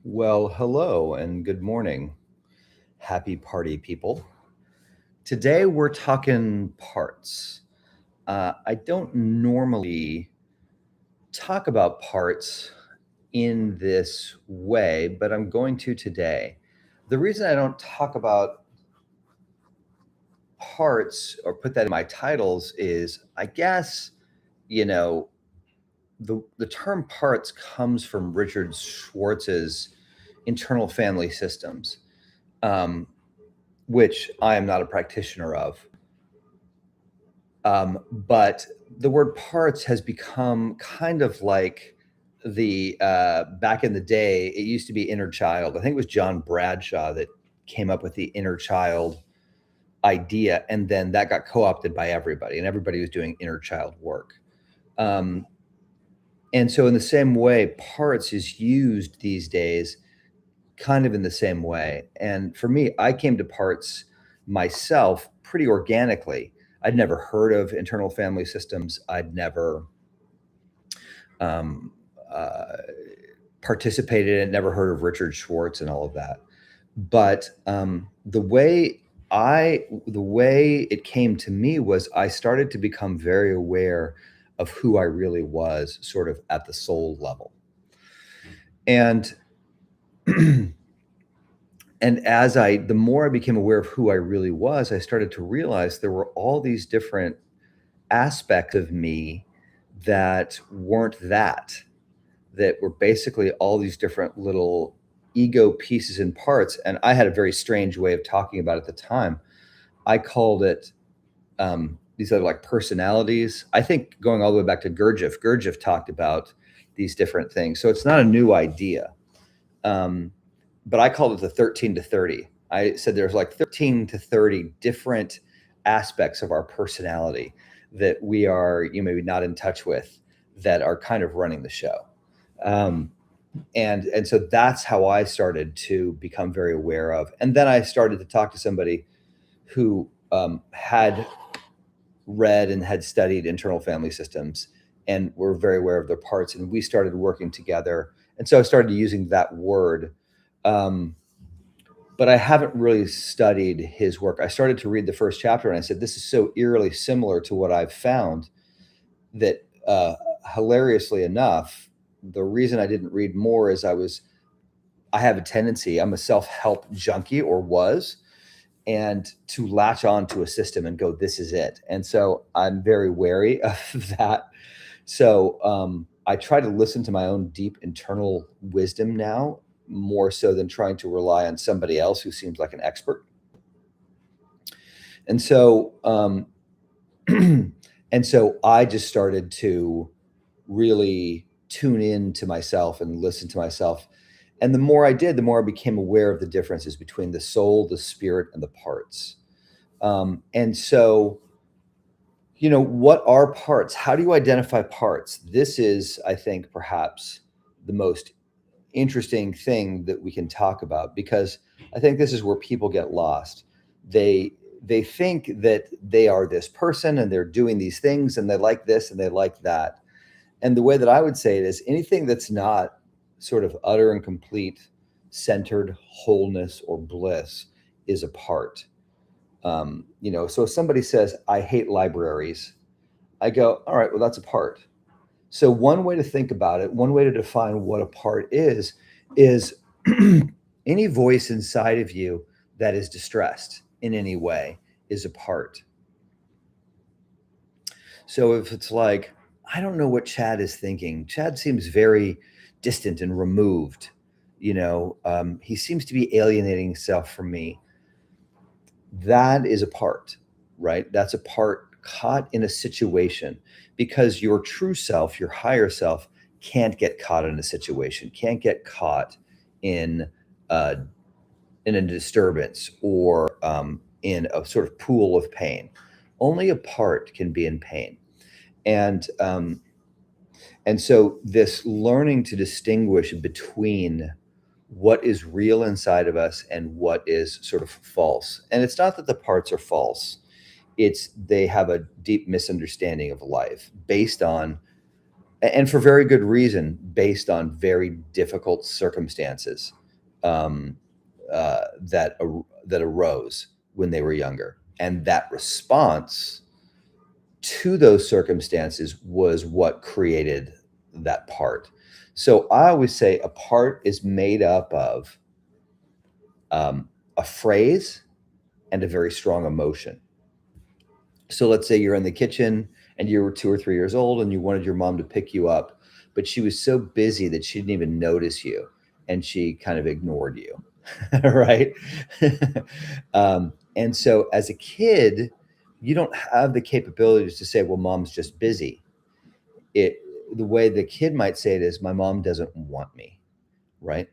Well, hello and good morning. Happy party people. Today we're talking parts. I don't normally talk about parts in this way, but I'm going to today. The reason I don't talk about parts or put that in my titles is I guess, you know, the term parts comes from Richard Schwartz's internal family systems. Um, which I am not a practitioner of. But the word parts has become kind of like the back in the day, it used to be inner child. I think it was John Bradshaw that came up with the inner child idea, and then that got co opted by everybody, and everybody was doing inner child work. Um, and so, in the same way, parts is used these days kind of in the same way. And for me, I came to parts myself pretty organically. I'd never heard of internal family systems. I'd never um, uh, participated in it, never heard of Richard Schwartz and all of that. But the way it came to me was I started to become very aware of who I really was, sort of at the soul level. And and the more I became aware of who I really was, I started to realize there were all these different aspects of me that weren't that were basically all these different little ego pieces and parts. And I had a very strange way of talking about it at the time. I called it these other like personalities. I think going all the way back to Gurdjieff talked about these different things. So it's not a new idea. Um, but I called it the 13 to 30. I said there's like 13 to 30 different aspects of our personality that we are, maybe not in touch with, that are kind of running the show. Um, and so that's how I started to become very aware of. And then I started to talk to somebody who had read and had studied internal family systems and were very aware of their parts. And we started working together. And so I started using that word. Um, but I haven't really studied his work. I started to read the first chapter and I said, this is so eerily similar to what I've found that, hilariously enough, the reason I didn't read more is I have a tendency, I'm a self-help junkie, or was, and to latch on to a system and go, this is it. And so I'm very wary of that. So I try to listen to my own deep internal wisdom now, more so than trying to rely on somebody else who seems like an expert. And so, and so I just started to really tune in to myself and listen to myself. And the more I did, the more I became aware of the differences between the soul, the spirit, and the parts. And so, what are parts? How do you identify parts? This is, I think, perhaps the most interesting thing that we can talk about, because I think this is where people get lost. They think that they are this person and they're doing these things and they like this and they like that. And the way that I would say it is anything that's not sort of utter and complete centered wholeness or bliss is a part. So if somebody says, I hate libraries, I go, all right, well, that's a part. So one way to think about it, one way to define what a part is any voice inside of you that is distressed in any way is a part. So if it's like, I don't know what Chad is thinking. Chad seems very distant and removed. He seems to be alienating himself from me. That is a part, right? That's a part caught in a situation, because your true self, your higher self, can't get caught in a situation, can't get caught in uh, in a disturbance, or in a sort of pool of pain. Only a part can be in pain, and so this learning to distinguish between what is real inside of us and what is sort of false. And it's not that the parts are false, it's they have a deep misunderstanding of life based on and for very good reason, based on very difficult circumstances um, that arose when they were younger, and that response to those circumstances was what created that part. So I always say a part is made up of a phrase and a very strong emotion. So let's say you're in the kitchen and you were 2 or 3 years old and you wanted your mom to pick you up, but she was so busy that she didn't even notice you and she kind of ignored you, right? And so as a kid, you don't have the capabilities to say, well, mom's just busy. It The way the kid might say it is, my mom doesn't want me, right?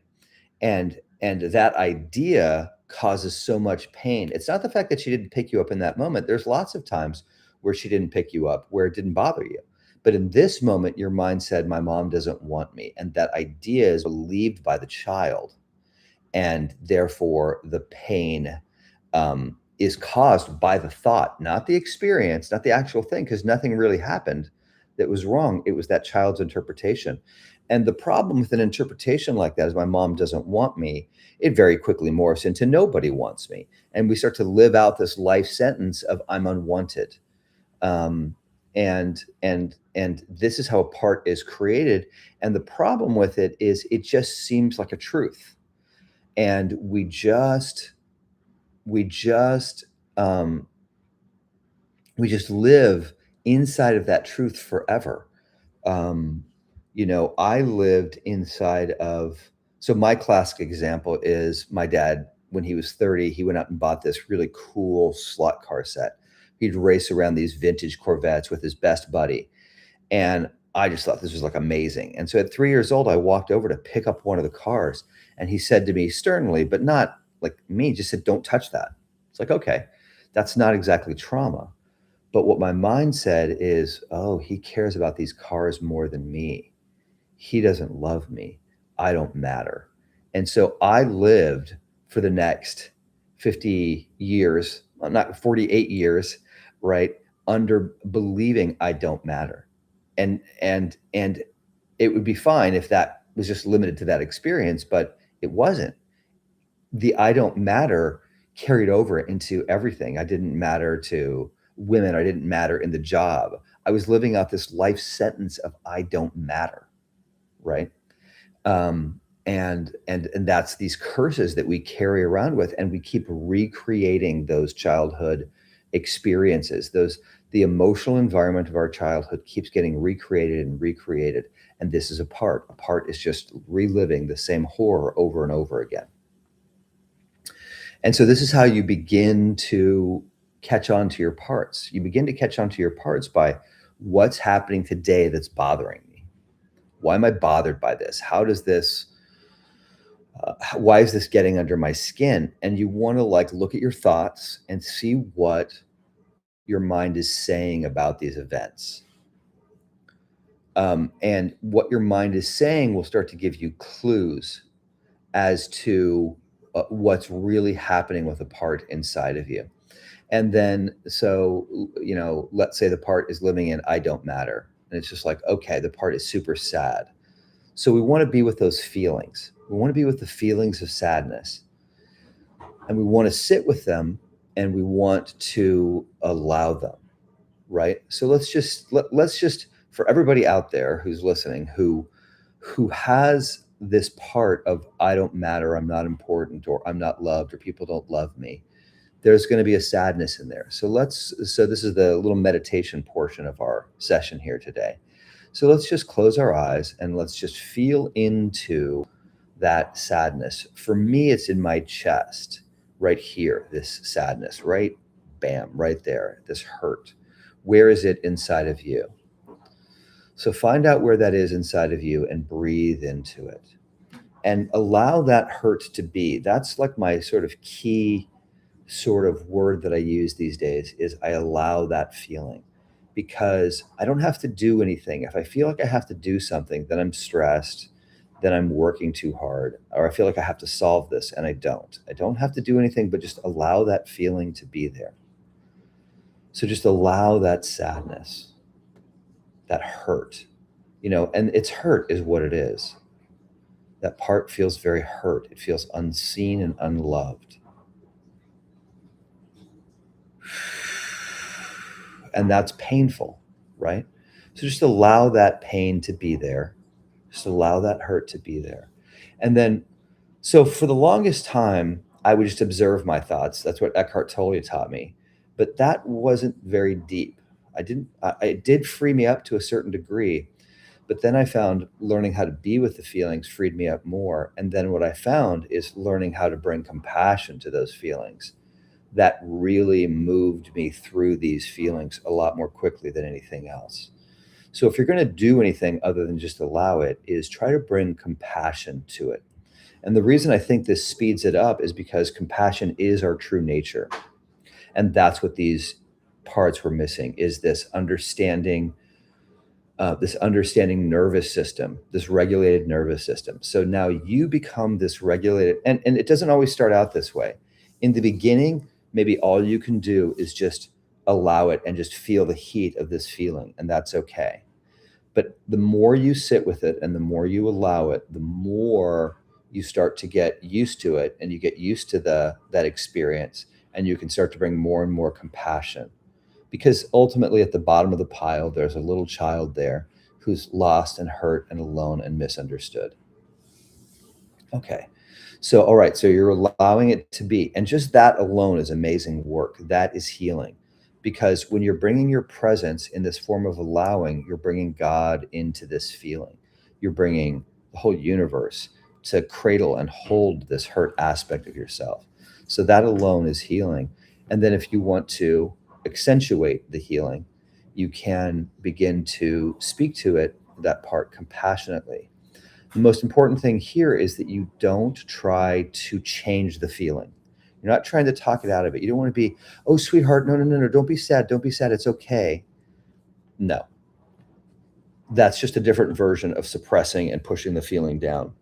And that idea causes so much pain. It's not the fact that she didn't pick you up in that moment. There's lots of times where she didn't pick you up, where it didn't bother you. But in this moment, your mind said, my mom doesn't want me. And that idea is believed by the child. And therefore, the pain is caused by the thought, not the experience, not the actual thing, because nothing really happened that was wrong. It was that child's interpretation. And the problem with an interpretation like that is, my mom doesn't want me, it very quickly morphs into nobody wants me. And we start to live out this life sentence of I'm unwanted. And this is how a part is created. And the problem with it is it just seems like a truth. And we just um, we just live inside of that truth forever. Um, I lived inside of. So my classic example is my dad. When he was 30, he went out and bought this really cool slot car set. He'd race around these vintage Corvettes with his best buddy, and I just thought this was like amazing. And so at 3 years old, I walked over to pick up one of the cars, and he said to me sternly, but not like me, just said, "Don't touch that." It's like, okay, that's not exactly trauma. But what my mind said is, oh, he cares about these cars more than me. He doesn't love me. I don't matter. And so I lived for the next 50 years, well, not 48 years, right, under believing I don't matter. And it would be fine if that was just limited to that experience, but it wasn't. The I don't matter carried over into everything. I didn't matter to women. I didn't matter in the job. I was living out this life sentence of I don't matter, right? And that's these curses that we carry around with, and we keep recreating those childhood experiences. The emotional environment of our childhood keeps getting recreated and recreated. And this is a part. A part is just reliving the same horror over and over again. And so this is how you begin to catch on to your parts. You begin to catch on to your parts by what's happening today that's bothering me. Why am I bothered by this? How does this, why is this getting under my skin? And you want to like look at your thoughts and see what your mind is saying about these events. And what your mind is saying will start to give you clues as to what's really happening with a part inside of you. And then, so, let's say the part is living in I don't matter. And it's just like, okay, the part is super sad. So we want to be with those feelings. We want to be with the feelings of sadness. And we want to sit with them, and we want to allow them, right? So let's just for everybody out there who's listening, who has this part of I don't matter, I'm not important, or I'm not loved, or people don't love me, there's going to be a sadness in there. So this is the little meditation portion of our session here today. So let's just close our eyes and let's just feel into that sadness. For me, it's in my chest, right here, this sadness, right? Bam, right there, this hurt. Where is it inside of you? So find out where that is inside of you and breathe into it. And allow that hurt to be. That's like my sort of key sort of word that I use these days, is I allow that feeling, because I don't have to do anything. If I feel like I have to do something, then I'm stressed, then I'm working too hard, or I feel like I have to solve this and I don't. I don't have to do anything, but just allow that feeling to be there. So just allow that sadness, that hurt, And it's hurt is what it is. That part feels very hurt. It feels unseen and unloved. And that's painful, right? So just allow that pain to be there. Just allow that hurt to be there. And then, so for the longest time, I would just observe my thoughts. That's what Eckhart Tolle taught me. But that wasn't very deep. It did free me up to a certain degree. But then I found learning how to be with the feelings freed me up more. And then what I found is learning how to bring compassion to those feelings. That really moved me through these feelings a lot more quickly than anything else. So if you're going to do anything other than just allow it, is try to bring compassion to it. And the reason I think this speeds it up is because compassion is our true nature. And that's what these parts were missing, is this understanding nervous system, this regulated nervous system. So now you become this regulated, and it doesn't always start out this way. In the beginning, maybe all you can do is just allow it and just feel the heat of this feeling, and that's okay. But the more you sit with it and the more you allow it, the more you start to get used to it, and you get used to that experience, and you can start to bring more and more compassion. Because ultimately, at the bottom of the pile, there's a little child there who's lost and hurt and alone and misunderstood. Okay. So, all right. So you're allowing it to be. And just that alone is amazing work. That is healing. Because when you're bringing your presence in this form of allowing, you're bringing God into this feeling. You're bringing the whole universe to cradle and hold this hurt aspect of yourself. So that alone is healing. And then if you want to accentuate the healing, you can begin to speak to it, that part, compassionately. The most important thing here is that you don't try to change the feeling. You're not trying to talk it out of it. You don't want to be, oh, sweetheart, no, no, no, no, don't be sad. Don't be sad. It's okay. No, that's just a different version of suppressing and pushing the feeling down.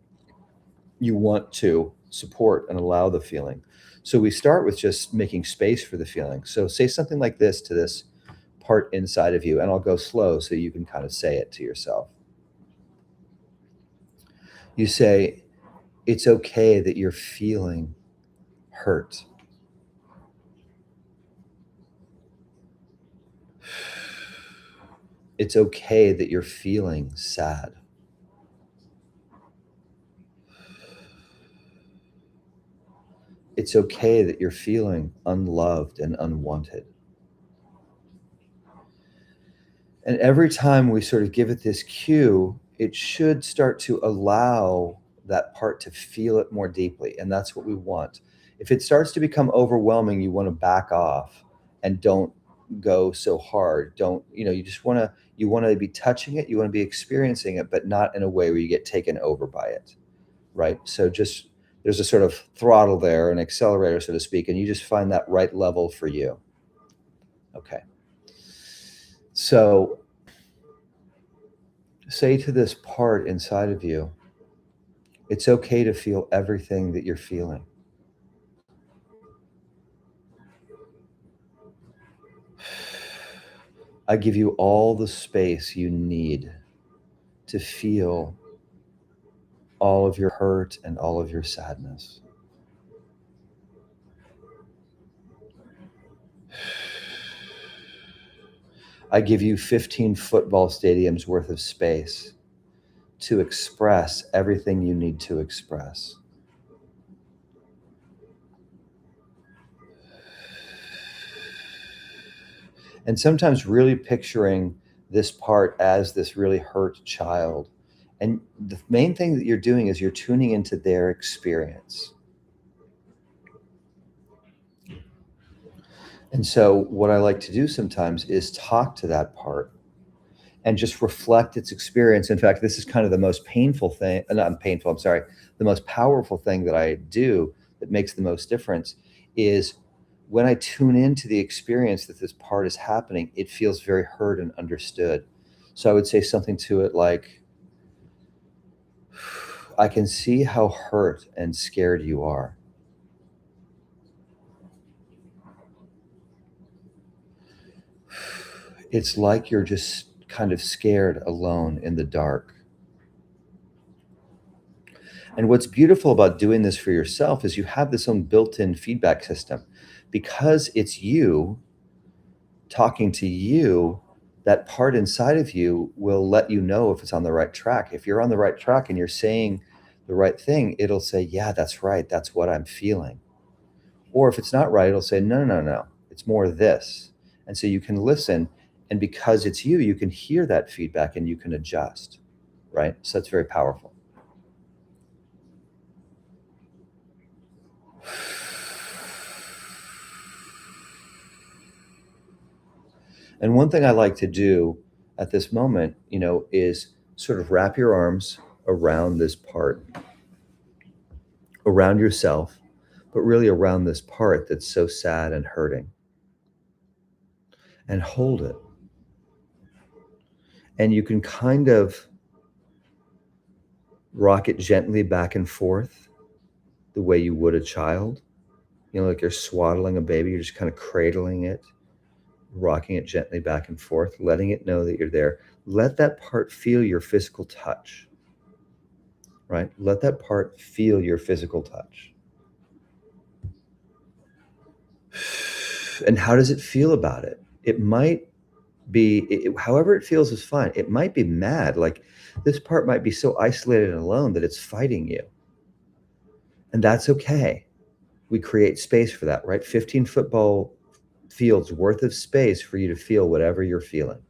You want to support and allow the feeling. So we start with just making space for the feeling. So say something like this to this part inside of you, and I'll go slow so you can kind of say it to yourself. You say, it's okay that you're feeling hurt. It's okay that you're feeling sad. It's okay that you're feeling unloved and unwanted. And every time we sort of give it this cue, it should start to allow that part to feel it more deeply. And that's what we want. If it starts to become overwhelming, you want to back off and don't go so hard. Don't, you just you want to be touching it, you want to be experiencing it, but not in a way where you get taken over by it. Right. So just there's a sort of throttle there, an accelerator, so to speak, and you just find that right level for you. Okay. So say to this part inside of you, it's okay to feel everything that you're feeling. I give you all the space you need to feel all of your hurt and all of your sadness. I give you 15 football stadiums worth of space to express everything you need to express. And sometimes really picturing this part as this really hurt child. And the main thing that you're doing is you're tuning into their experience. And so, what I like to do sometimes is talk to that part and just reflect its experience. In fact, this is kind of the most painful thing, not painful, I'm sorry, the most powerful thing that I do that makes the most difference is when I tune into the experience that this part is happening, it feels very heard and understood. So I would say something to it like, I can see how hurt and scared you are. It's like you're just kind of scared, alone in the dark. And what's beautiful about doing this for yourself is you have this own built-in feedback system. Because it's you talking to you, that part inside of you will let you know if it's on the right track. If you're on the right track and you're saying the right thing, it'll say, yeah, that's right. That's what I'm feeling. Or if it's not right, it'll say, no, no, no, it's more this. And so you can listen. And because it's you, you can hear that feedback and you can adjust, right? So that's very powerful. And one thing I like to do at this moment, is sort of wrap your arms around this part, around yourself, but really around this part that's so sad and hurting, and hold it. And you can kind of rock it gently back and forth the way you would a child. Like you're swaddling a baby, you're just kind of cradling it, rocking it gently back and forth, letting it know that you're there. Let that part feel your physical touch, right? Let that part feel your physical touch. And how does it feel about it? It might be, however it feels is fine. It might be mad. Like this part might be so isolated and alone that it's fighting you. And that's okay. We create space for that, right? 15 football fields worth of space for you to feel whatever you're feeling.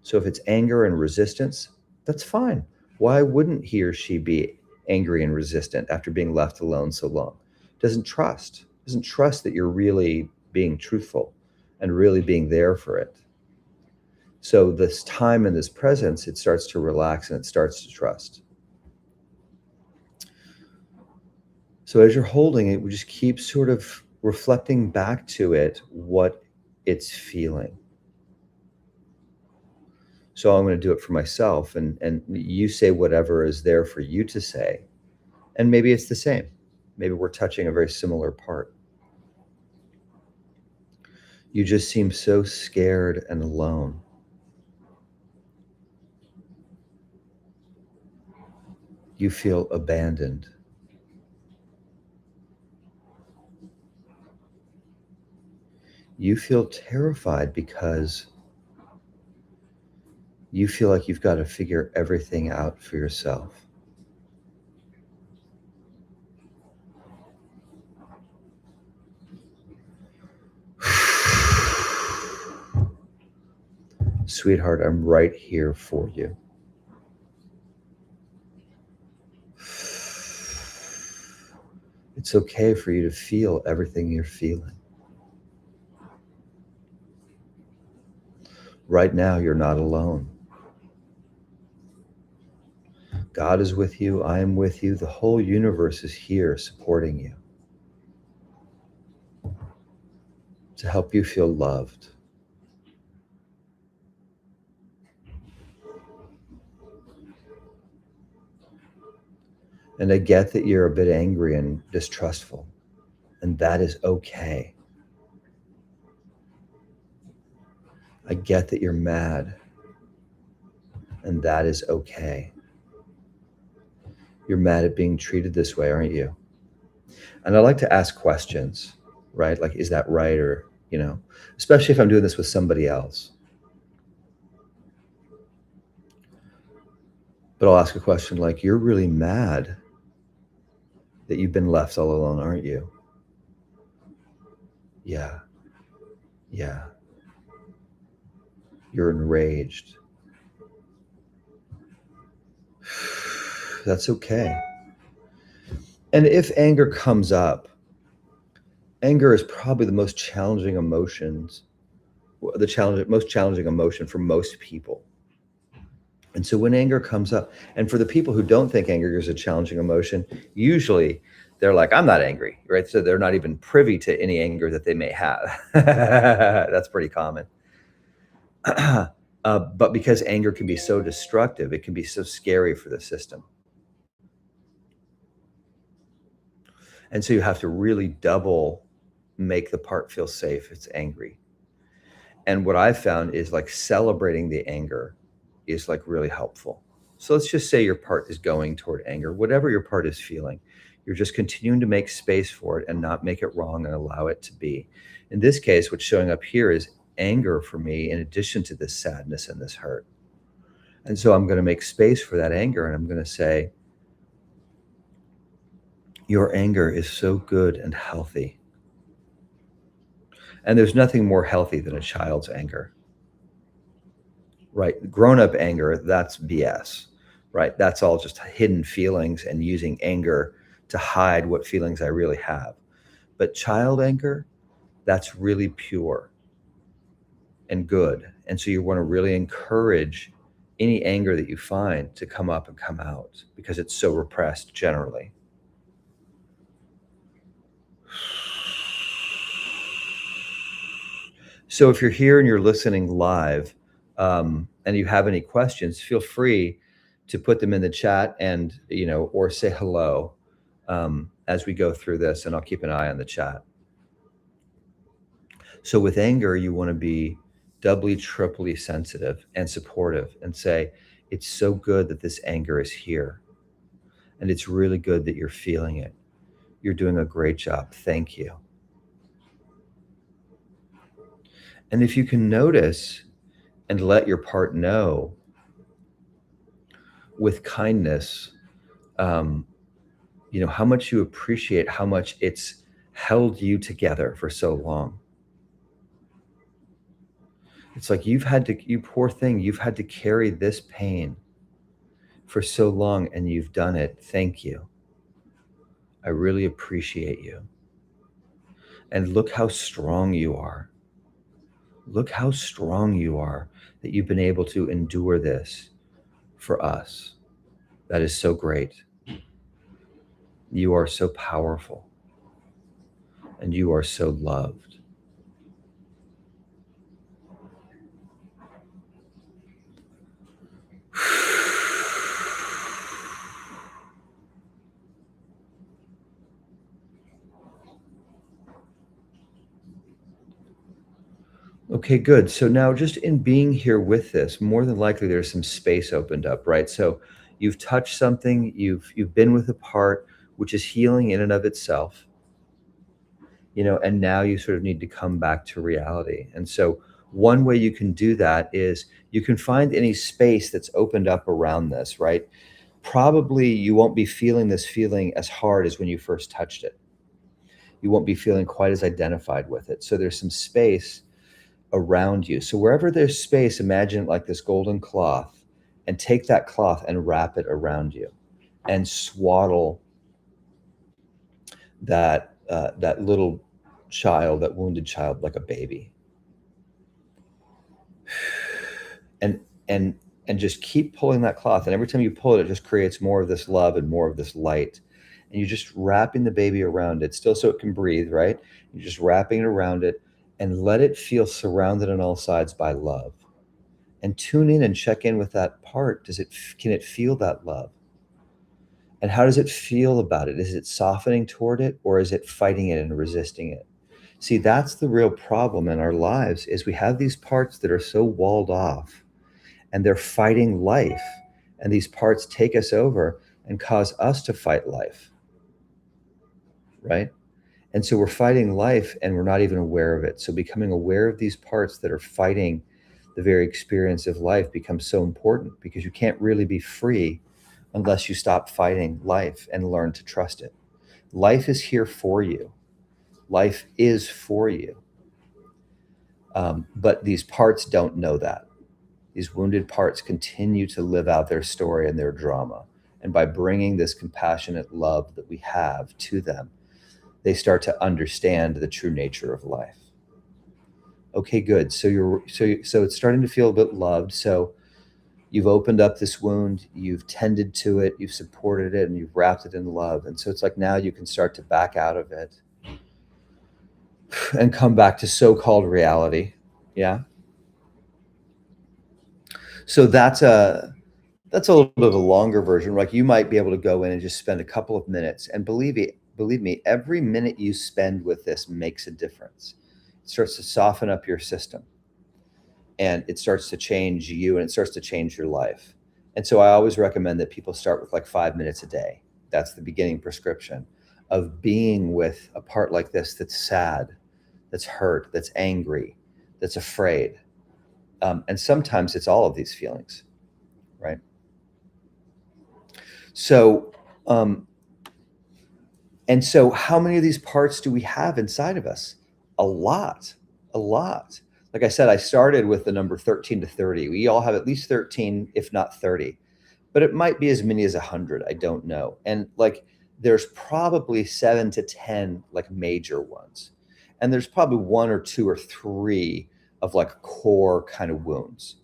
So if it's anger and resistance, that's fine. Why wouldn't he or she be angry and resistant after being left alone so long? Doesn't trust that you're really being truthful and really being there for it. So this time and this presence, it starts to relax and it starts to trust. So as you're holding it, we just keep sort of reflecting back to it what it's feeling. So I'm going to do it for myself, and you say whatever is there for you to say. And maybe it's the same. Maybe we're touching a very similar part. You just seem so scared and alone. You feel abandoned. You feel terrified because you feel like you've got to figure everything out for yourself. Sweetheart, I'm right here for you. It's okay for you to feel everything you're feeling. Right now, you're not alone. God is with you. I am with you. The whole universe is here supporting you to help you feel loved. And I get that you're a bit angry and distrustful, and that is okay. I get that you're mad, and that is okay. You're mad at being treated this way, aren't you? And I like to ask questions, right? Like, is that right? Or, especially if I'm doing this with somebody else. But I'll ask a question like, you're really mad that you've been left all alone, aren't you? Yeah. Yeah. You're enraged. That's okay. And if anger comes up, anger is probably the most challenging emotions, most challenging emotion for most people. And so when anger comes up, and for the people who don't think anger is a challenging emotion, usually they're like, I'm not angry, right? So they're not even privy to any anger that they may have. That's pretty common. But because anger can be so destructive, it can be so scary for the system. And so you have to really double make the part feel safe. It's angry. And what I've found is like celebrating the anger is like really helpful. So let's just say your part is going toward anger, whatever your part is feeling, you're just continuing to make space for it and not make it wrong and allow it to be. In this case, what's showing up here is anger for me, in addition to this sadness and this hurt. And so I'm going to make space for that anger, and I'm going to say, your anger is so good and healthy. And there's nothing more healthy than a child's anger, right? Grown up anger, that's BS, right? That's all just hidden feelings and using anger to hide what feelings I really have. But child anger, that's really pure and good. And so you want to really encourage any anger that you find to come up and come out, because it's so repressed generally. So if you're here and you're listening live, and you have any questions, feel free to put them in the chat, and or say hello as we go through this, and I'll keep an eye on the chat. So with anger, you want to be doubly, triply sensitive and supportive, and say, it's so good that this anger is here, and it's really good that you're feeling it. You're doing a great job. Thank you. And if you can notice and let your part know with kindness, how much you appreciate how much it's held you together for so long. It's like you poor thing, you've had to carry this pain for so long, and you've done it. Thank you. I really appreciate you. And look how strong you are. Look how strong you are that you've been able to endure this for us. That is so great. You are so powerful, and you are so loved. Okay, good. So now, just in being here with this, more than likely there's some space opened up, right? So you've touched something, you've been with a part which is healing in and of itself, and now you sort of need to come back to reality. And so one way you can do that is you can find any space that's opened up around this, right? Probably you won't be feeling this feeling as hard as when you first touched it. You won't be feeling quite as identified with it. So there's some space around you. So wherever there's space, imagine it like this golden cloth, and take that cloth and wrap it around you, and swaddle that little child, that wounded child, like a baby. And and just keep pulling that cloth, and every time you pull it, it just creates more of this love and more of this light. And you're just wrapping the baby around it, still so it can breathe, right? You're just wrapping it around it, and let it feel surrounded on all sides by love. And tune in and check in with that part. Can it feel that love? And how does it feel about it? Is it softening toward it, or is it fighting it and resisting it? See, that's the real problem in our lives, is we have these parts that are so walled off, and they're fighting life. And these parts take us over and cause us to fight life, right? And so we're fighting life, and we're not even aware of it. So becoming aware of these parts that are fighting the very experience of life becomes so important, because you can't really be free unless you stop fighting life and learn to trust it. Life is here for you. Life is for you. But these parts don't know that. These wounded parts continue to live out their story and their drama. And by bringing this compassionate love that we have to them, they start to understand the true nature of life. Okay, good. So it's starting to feel a bit loved. So you've opened up this wound, you've tended to it, you've supported it, and you've wrapped it in love. And so it's like now you can start to back out of it and come back to so-called reality. Yeah. So that's a little bit of a longer version. Like, you might be able to go in and just spend a couple of minutes, and believe me, every minute you spend with this makes a difference. It starts to soften up your system. and it starts to change you and it starts to change your life. And so I always recommend that people start with like 5 minutes a day. That's the beginning prescription of being with a part like this that's sad, that's hurt, that's angry, that's afraid. And sometimes it's all of these feelings, right? So, and so how many of these parts do we have inside of us? A lot, a lot. Like I said, I started with the number 13 to 30. We all have at least 13, if not 30, but it might be as many as 100. I don't know. And like, there's probably 7 to 10 like major ones. And there's probably 1 or 2 or 3 of like core kind of wounds.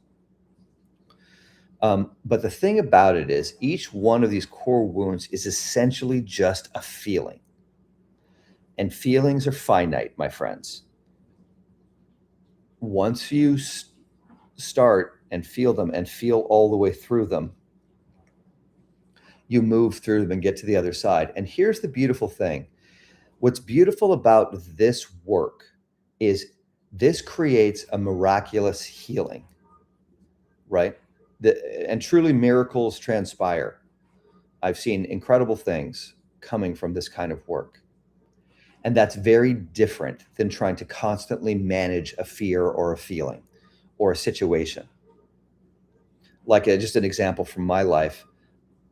But the thing about it is each one of these core wounds is essentially just a feeling. And feelings are finite, my friends. Once you start and feel them and feel all the way through them, you move through them and get to the other side. And here's the beautiful thing. What's beautiful about this work is this creates a miraculous healing, right? And truly miracles transpire. I've seen incredible things coming from this kind of work. And that's very different than trying to constantly manage a fear or a feeling or a situation. Like just an example from my life,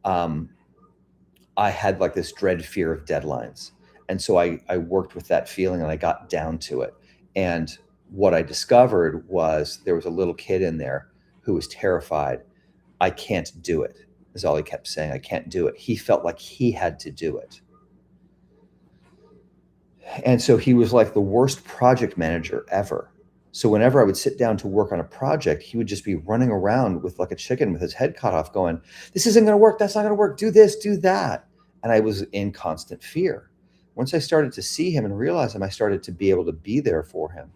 I had like this dread fear of deadlines. And so I worked with that feeling and I got down to it. And what I discovered was there was a little kid in there who was terrified. I can't do it, is all he kept saying. I can't do it. He felt like he had to do it. And so he was like the worst project manager ever. So whenever I would sit down to work on a project, he would just be running around with like a chicken with his head cut off going, this isn't going to work. That's not going to work. Do this, do that. And I was in constant fear. Once I started to see him and realize him, I started to be able to be there for him.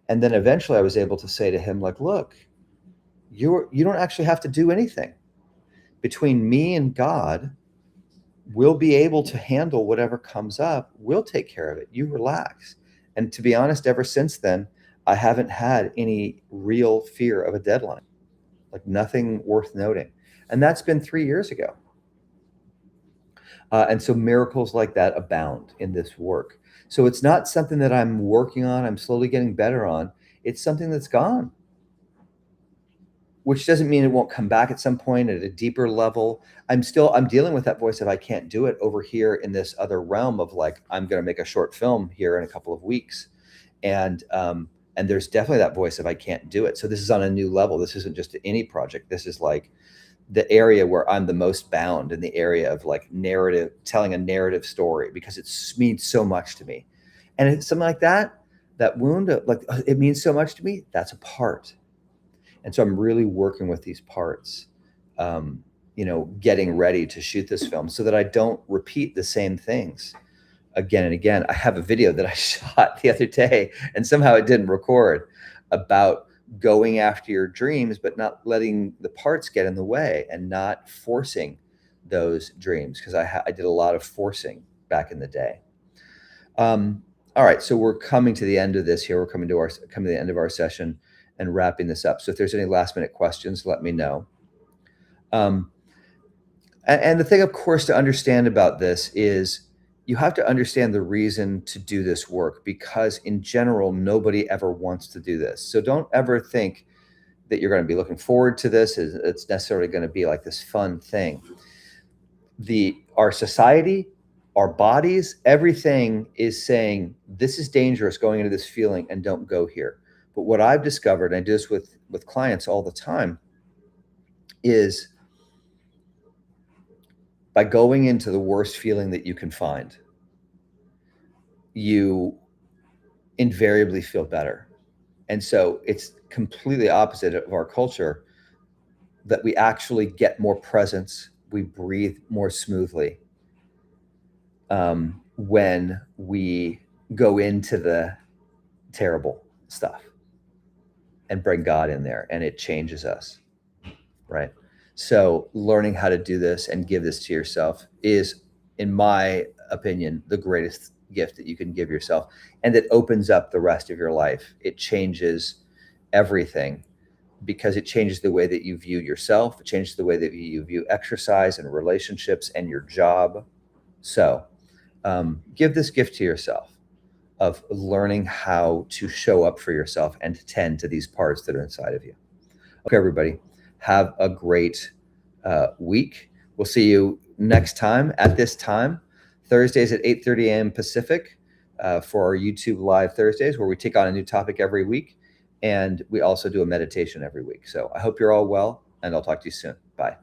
And then eventually I was able to say to him, like, look, you don't actually have to do anything. Between me and God, we'll be able to handle whatever comes up. We'll take care of it. You relax. And to be honest, ever since then, I haven't had any real fear of a deadline, like nothing worth noting. And that's been 3 years ago. And so miracles like that abound in this work. So it's not something that I'm working on, I'm slowly getting better on. It's something that's gone, which doesn't mean it won't come back at some point at a deeper level. I'm dealing with that voice of I can't do it over here in this other realm of like, I'm going to make a short film here in a couple of weeks. And there's definitely that voice of I can't do it. So this is on a new level. This isn't just any project. This is like the area where I'm the most bound in the area of like narrative, telling a narrative story, because it means so much to me. And it's something like that wound, like it means so much to me, that's a part. And so I'm really working with these parts, getting ready to shoot this film so that I don't repeat the same things again and again. I have a video that I shot the other day and somehow it didn't record, about going after your dreams, but not letting the parts get in the way and not forcing those dreams. Because I did a lot of forcing back in the day. All right, so we're coming to the end of this here. We're coming to the end of our session and wrapping this up. So if there's any last minute questions, let me know. And the thing, of course, to understand about this is you have to understand the reason to do this work, because in general, nobody ever wants to do this. So don't ever think that you're going to be looking forward to this. It's necessarily going to be like this fun thing. Our society, our bodies, everything is saying, this is dangerous going into this feeling and don't go here. But what I've discovered, and I do this with clients all the time, is by going into the worst feeling that you can find, you invariably feel better. And so it's completely opposite of our culture, that we actually get more presence, we breathe more smoothly when we go into the terrible stuff and bring God in there, and it changes us, right? So learning how to do this and give this to yourself is, in my opinion, the greatest gift that you can give yourself. And it opens up the rest of your life. It changes everything because it changes the way that you view yourself. It changes the way that you view exercise and relationships and your job. So give this gift to yourself of learning how to show up for yourself and to tend to these parts that are inside of you. Okay, everybody, have a great week. We'll see you next time at this time, Thursdays at 8:30 a.m. Pacific, for our YouTube Live Thursdays, where we take on a new topic every week. And we also do a meditation every week. So I hope you're all well, and I'll talk to you soon. Bye.